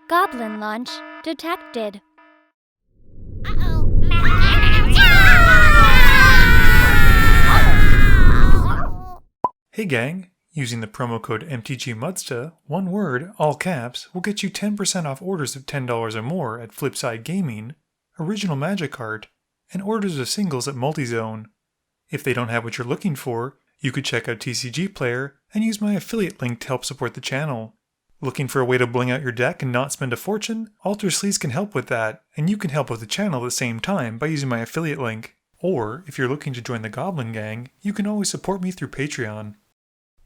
Goblin launch detected. Hey gang, using the promo code MTGMudsta, one word, all caps, will get you 10% off orders of $10 or more at Flipside Gaming, Original Magic Art, and orders of singles at Multizone. If they don't have what you're looking for, you could check out TCG Player and use my affiliate link to help support the channel. Looking for a way to bling out your deck and not spend a fortune? Alter Sleaze can help with that, and you can help with the channel at the same time by using my affiliate link. Or, if you're looking to join the Goblin Gang, you can always support me through Patreon.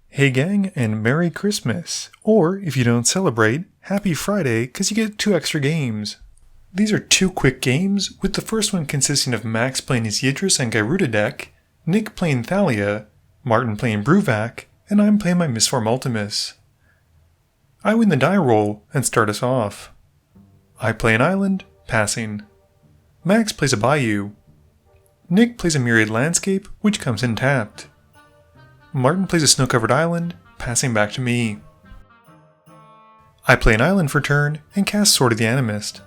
Hey gang, and Merry Christmas! Or, if you don't celebrate, Happy Friday, cause you get 2 extra games. These are 2 quick games, with the first one consisting of Max playing his Yidris and Gyruda deck, Nick playing Thalia, Martin playing Bruvac, and I'm playing my Mistform Ultimus. I win the die roll and start us off. I play an island, passing. Max plays a bayou. Nick plays a Myriad Landscape, which comes in tapped. Martin plays a snow-covered island, passing back to me. I play an island for turn and cast Sword of the Animist.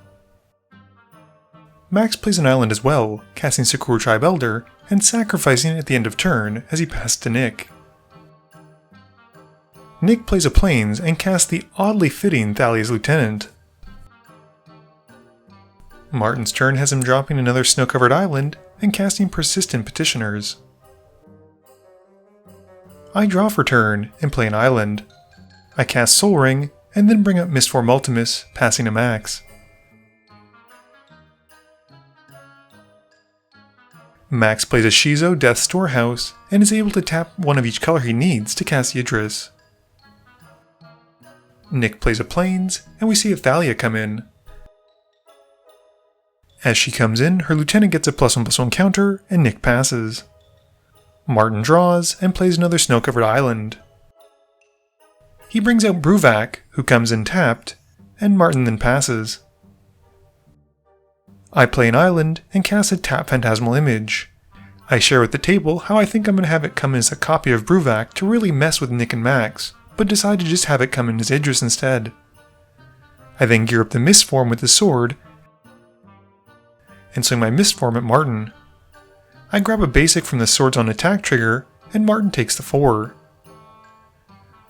Max plays an island as well, casting Sakura Tribe Elder and sacrificing it at the end of turn as he passes to Nick. Nick plays a Plains and casts the oddly fitting Thalia's Lieutenant. Martin's turn has him dropping another snow-covered island and casting Persistent Petitioners. I draw for turn and play an island. I cast Soul Ring and then bring up Mistform Ultimus, passing to Max. Max plays a Shizo Death Storehouse and is able to tap one of each color he needs to cast Yidris. Nick plays a Plains, and we see a Thalia come in. As she comes in, her lieutenant gets a +1/+1 counter, and Nick passes. Martin draws, and plays another snow-covered island. He brings out Bruvac, who comes in tapped, and Martin then passes. I play an island, and cast a tap Phantasmal Image. I share with the table how I think I'm going to have it come as a copy of Bruvac to really mess with Nick and Max, but decide to just have it come in as Idris instead. I then gear up the Mistform with the sword, and swing my Mistform at Martin. I grab a basic from the Swords on Attack trigger, and Martin takes the 4.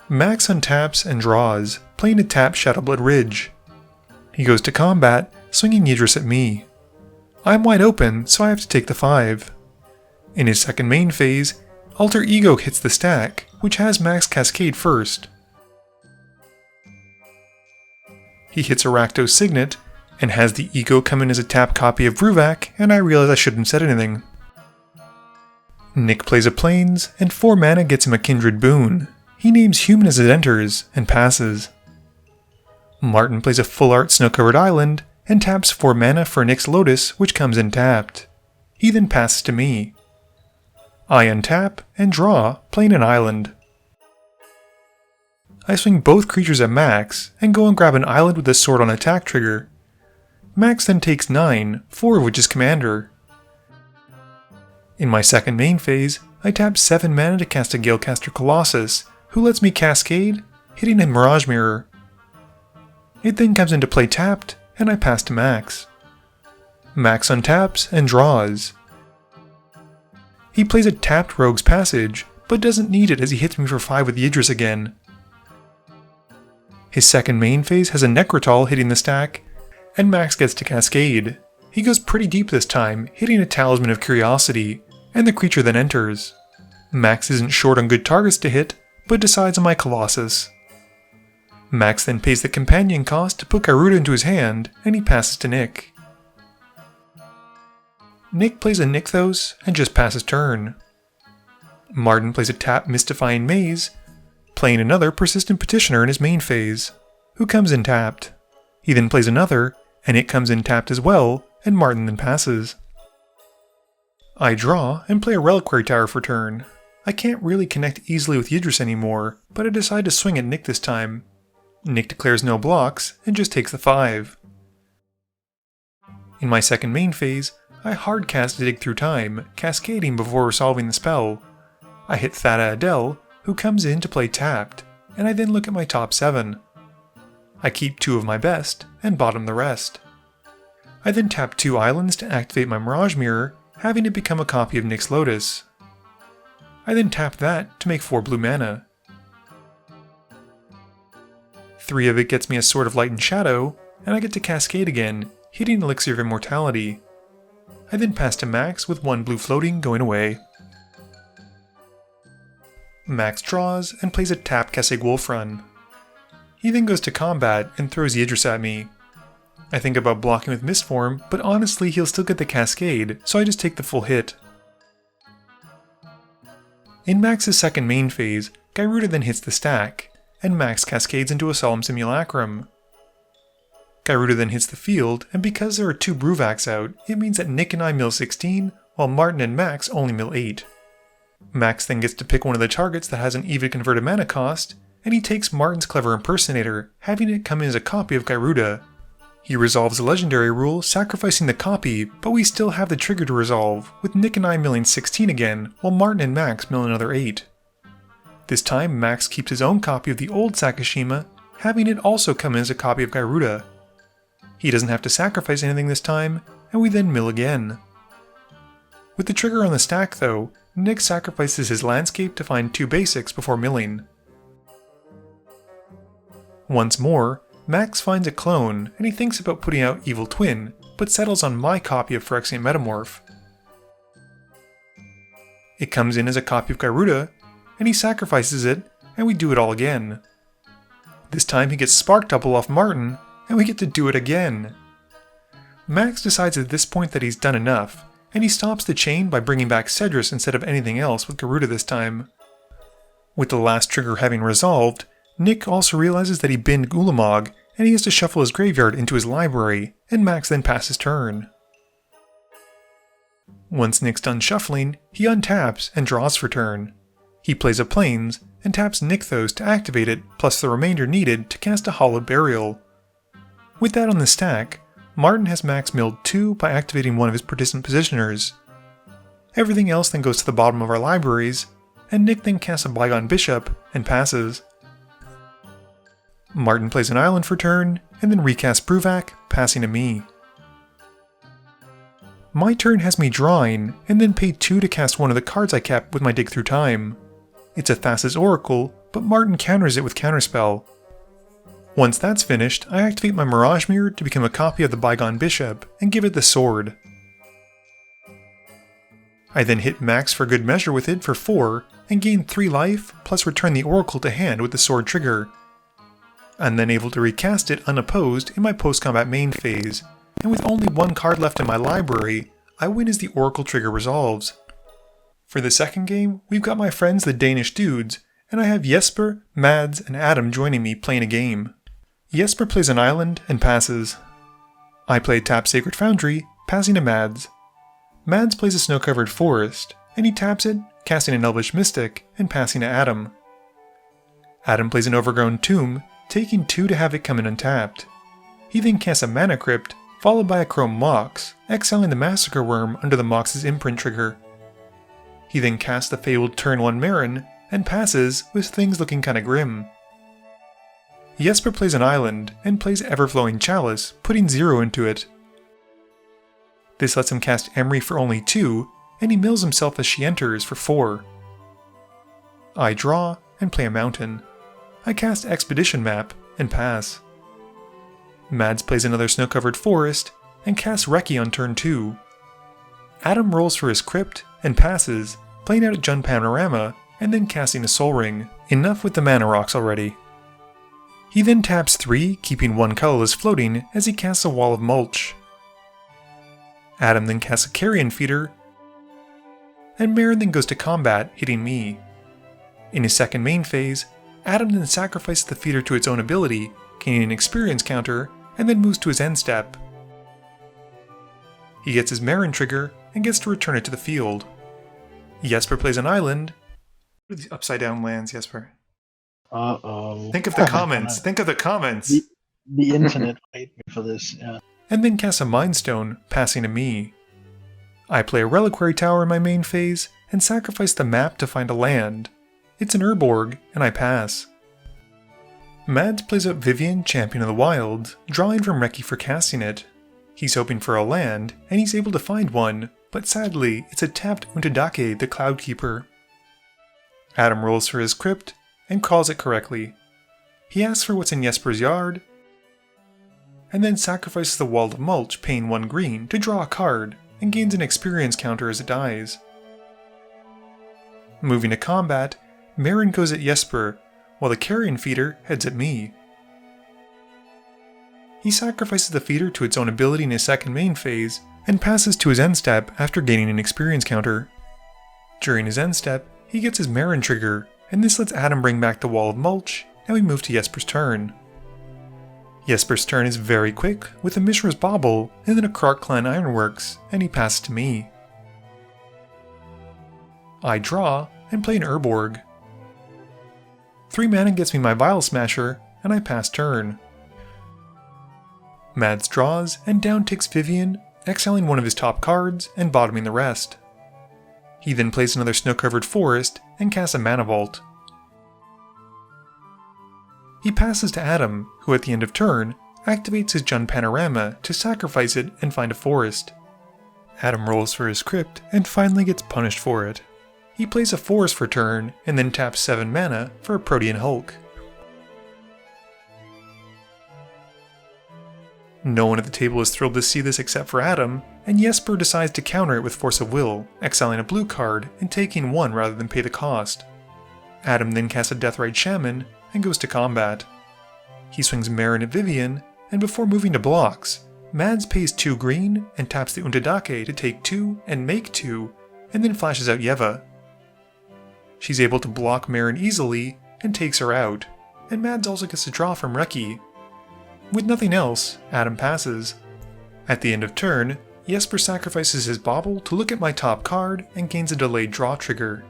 Max untaps and draws, playing a tap Shadowblood Ridge. He goes to combat, swinging Yidris at me. I'm wide open, so I have to take the 5. In his second main phase, Alter Ego hits the stack, which has Max Cascade first. He hits a Rakdos Signet, and has the Ego come in as a tap copy of Bruvac, and I realize I shouldn't have said anything. Nick plays a Plains, and 4 mana gets him a Kindred Boon. He names Human as it enters, and passes. Martin plays a Full Art Snow-Covered Island, and taps 4 mana for Nick's Lotus, which comes in tapped. He then passes to me. I untap and draw, playing an island. I swing both creatures at Max, and go and grab an island with a Sword on Attack trigger. Max then takes 9, 4 of which is Commander. In my second main phase, I tap 7 mana to cast a Galecaster Colossus, who lets me Cascade, hitting a Mirage Mirror. It then comes into play tapped, and I pass to Max. Max untaps and draws. He plays a tapped Rogue's Passage, but doesn't need it as he hits me for 5 with Yidris again. His second main phase has a Necrotol hitting the stack, and Max gets to Cascade. He goes pretty deep this time, hitting a Talisman of Curiosity, and the creature then enters. Max isn't short on good targets to hit, but decides on my Colossus. Max then pays the companion cost to put Gyruda into his hand, and he passes to Nick. Nick plays a Nykthos and just passes turn. Martin plays a tap Mystifying Maze, playing another Persistent Petitioner in his main phase, who comes in tapped. He then plays another, and it comes in tapped as well, and Martin then passes. I draw and play a Reliquary Tower for turn. I can't really connect easily with Yidris anymore, but I decide to swing at Nick this time. Nick declares no blocks and just takes the 5. In my second main phase, I hardcast Dig Through Time, cascading before resolving the spell. I hit Thada Adel, who comes in to play tapped, and I then look at my top 7. I keep 2 of my best, and bottom the rest. I then tap 2 islands to activate my Mirage Mirror, having it become a copy of Nick's Lotus. I then tap that to make 4 blue mana. 3 of it gets me a Sword of Light and Shadow, and I get to Cascade again, hitting Elixir of Immortality. I then pass to Max with 1 blue floating going away. Max draws and plays a tap Kessig Wolfrun. He then goes to combat and throws Yidris at me. I think about blocking with Mistform, but honestly he'll still get the Cascade, so I just take the full hit. In Max's second main phase, Gyruda then hits the stack, and Max cascades into a Solemn Simulacrum. Gyruda then hits the field, and because there are 2 Bruvacs out, it means that Nick and I mill 16, while Martin and Max only mill 8. Max then gets to pick one of the targets that has an even converted mana cost, and he takes Martin's Clever Impersonator, having it come in as a copy of Gyruda. He resolves a legendary rule, sacrificing the copy, but we still have the trigger to resolve, with Nick and I milling 16 again, while Martin and Max mill another 8. This time Max keeps his own copy of the old Sakashima, having it also come in as a copy of Gyruda. He doesn't have to sacrifice anything this time, and we then mill again. With the trigger on the stack though, Nick sacrifices his landscape to find 2 basics before milling. Once more, Max finds a clone, and he thinks about putting out Evil Twin, but settles on my copy of Phyrexian Metamorph. It comes in as a copy of Gyruda, and he sacrifices it, and we do it all again. This time he gets Spark Double off Martin, and we get to do it again. Max decides at this point that he's done enough, and he stops the chain by bringing back Cedrus instead of anything else with Gyruda this time. With the last trigger having resolved, Nick also realizes that he binned Ulamog, and he has to shuffle his graveyard into his library, and Max then passes turn. Once Nick's done shuffling, he untaps and draws for turn. He plays a Plains, and taps Nykthos to activate it, plus the remainder needed to cast a Hallowed Burial. With that on the stack, Martin has Max milled 2 by activating one of his Persistent Positioners. Everything else then goes to the bottom of our libraries, and Nick then casts a Bygone Bishop and passes. Martin plays an island for turn, and then recasts Bruvac, passing to me. My turn has me drawing, and then pay 2 to cast one of the cards I kept with my Dig Through Time. It's a Thassa's Oracle, but Martin counters it with Counterspell. Once that's finished, I activate my Mirage Mirror to become a copy of the Bygone Bishop, and give it the sword. I then hit Max for good measure with it for 4, and gain 3 life, plus return the Oracle to hand with the sword trigger. I'm then able to recast it unopposed in my post-combat main phase, and with only 1 card left in my library, I win as the Oracle trigger resolves. For the second game, we've got my friends the Danish Dudes, and I have Jesper, Mads, and Adam joining me playing a game. Jesper plays an island and passes. I play Tap Sacred Foundry, passing to Mads. Mads plays a snow-covered forest, and he taps it, casting an Elvish Mystic, and passing to Adam. Adam plays an Overgrown Tomb, taking 2 to have it come in untapped. He then casts a Mana Crypt, followed by a Chrome Mox, exiling the Massacre Worm under the Mox's imprint trigger. He then casts the fabled turn 1 Marin, and passes, with things looking kinda grim. Jesper plays an island, and plays Everflowing Chalice, putting 0 into it. This lets him cast Emery for only 2, and he mills himself as she enters for 4. I draw, and play a mountain. I cast Expedition Map, and pass. Mads plays another snow-covered forest, and casts Reki on turn 2. Adam rolls for his Crypt, and passes, playing out a Jund Panorama, and then casting a Soul Ring. Enough with the mana rocks already. He then taps 3, keeping 1 colorless floating as he casts a Wall of Mulch. Adam then casts a Carrion Feeder, and Marin then goes to combat, hitting me. In his second main phase, Adam then sacrifices the feeder to its own ability, gaining an experience counter, and then moves to his end step. He gets his Marin trigger, and gets to return it to the field. Jesper plays an island. What are the upside down lands, Jesper? Uh-oh. Think of the comments. Think of the comments. The internet hate me for this, yeah. And then casts a Mind Stone, passing to me. I play a Reliquary Tower in my main phase, and sacrifice the map to find a land. It's an Urborg, and I pass. Mads plays out Vivian, Champion of the Wilds, drawing from Reki for casting it. He's hoping for a land, and he's able to find one, but sadly, it's a tapped Untadake, the Cloudkeeper. Adam rolls for his crypt, and calls it correctly. He asks for what's in Jesper's yard, and then sacrifices the Wall of Mulch, paying 1 green, to draw a card, and gains an experience counter as it dies. Moving to combat, Marin goes at Jesper, while the Carrion Feeder heads at me. He sacrifices the feeder to its own ability in his second main phase, and passes to his end step after gaining an experience counter. During his end step, he gets his Marin trigger, and this lets Adam bring back the Wall of Mulch, and we move to Jesper's turn. Jesper's turn is very quick, with a Mishra's Bauble, and then a Krark Clan Ironworks, and he passes to me. I draw, and play an Urborg. 3 mana gets me my Vial Smasher, and I pass turn. Mads draws, and down ticks Vivian, exiling one of his top cards, and bottoming the rest. He then plays another snow-covered forest, and casts a Mana Vault. He passes to Adam, who at the end of turn, activates his Jund Panorama to sacrifice it and find a forest. Adam rolls for his crypt, and finally gets punished for it. He plays a forest for turn, and then taps 7 mana for a Protean Hulk. No one at the table is thrilled to see this except for Adam, and Jesper decides to counter it with Force of Will, exiling a blue card and taking 1 rather than pay the cost. Adam then casts a Deathrite Shaman and goes to combat. He swings Marin at Vivian, and before moving to blocks, Mads pays 2 green and taps the Untadake to take 2 and make 2, and then flashes out Yeva. She's able to block Marin easily and takes her out, and Mads also gets a draw from Reki. With nothing else, Adam passes. At the end of turn, Jesper sacrifices his Bauble to look at my top card and gains a delayed draw trigger.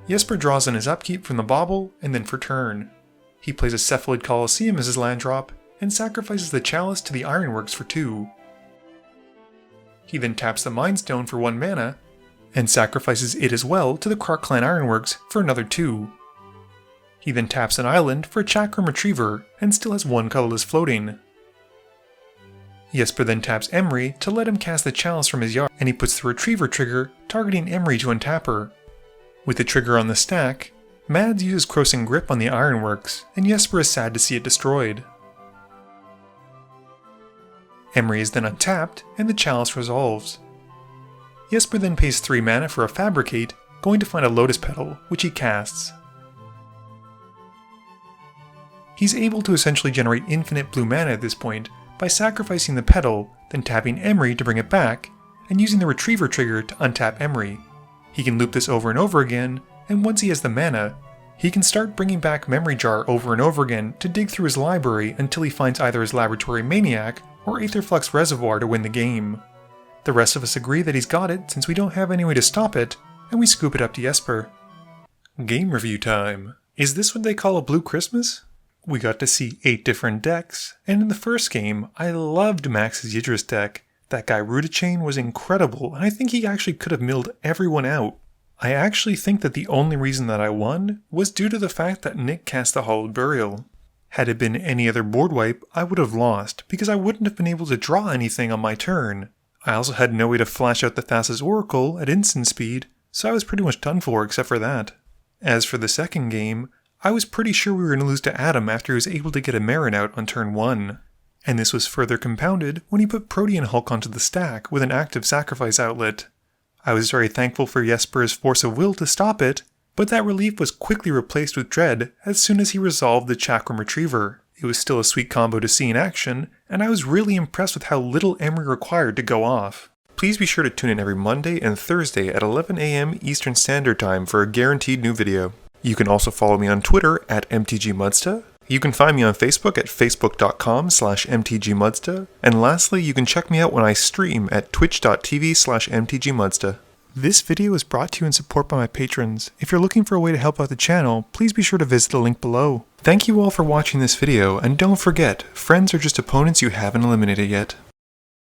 Jesper draws on his upkeep from the Bauble and then for turn. He plays a Cephalid Colosseum as his land drop and sacrifices the Chalice to the Ironworks for 2. He then taps the Mind Stone for 1 mana and sacrifices it as well to the Krark Clan Ironworks for another 2. He then taps an island for a Chakram Retriever and still has 1 colorless floating. Jesper then taps Emry to let him cast the Chalice from his yard, and he puts the Retriever trigger, targeting Emry to untap her. With the trigger on the stack, Mads uses Crossing Grip on the Ironworks, and Jesper is sad to see it destroyed. Emry is then untapped, and the Chalice resolves. Jesper then pays 3 mana for a Fabricate, going to find a Lotus Petal, which he casts. He's able to essentially generate infinite blue mana at this point by sacrificing the petal, then tapping Emry to bring it back, and using the Retriever trigger to untap Emry. He can loop this over and over again, and once he has the mana, he can start bringing back Memory Jar over and over again to dig through his library until he finds either his Laboratory Maniac or Aetherflux Reservoir to win the game. The rest of us agree that he's got it since we don't have any way to stop it, and we scoop it up to Jesper. Game review time. Is this what they call a Blue Christmas? We got to see 8 different decks, and in the first game, I loved Max's Yidris deck. That guy Rudachain was incredible, and I think he actually could have milled everyone out. I actually think that the only reason that I won was due to the fact that Nick cast the Hallowed Burial. Had it been any other board wipe, I would have lost, because I wouldn't have been able to draw anything on my turn. I also had no way to flash out the Thassa's Oracle at instant speed, so I was pretty much done for except for that. As for the second game, I was pretty sure we were going to lose to Adam after he was able to get a Marin out on turn 1. And this was further compounded when he put Protean Hulk onto the stack with an active sacrifice outlet. I was very thankful for Jesper's Force of Will to stop it, but that relief was quickly replaced with Dread as soon as he resolved the Chakram Retriever. It was still a sweet combo to see in action, and I was really impressed with how little Emry required to go off. Please be sure to tune in every Monday and Thursday at 11 AM Eastern Standard Time for a guaranteed new video. You can also follow me on Twitter at MTGMudsta. You can find me on Facebook at facebook.com/MTGMudsta. And lastly, you can check me out when I stream at twitch.tv/MTGMudsta. This video is brought to you in support by my patrons. If you're looking for a way to help out the channel, please be sure to visit the link below. Thank you all for watching this video, and don't forget, friends are just opponents you haven't eliminated yet.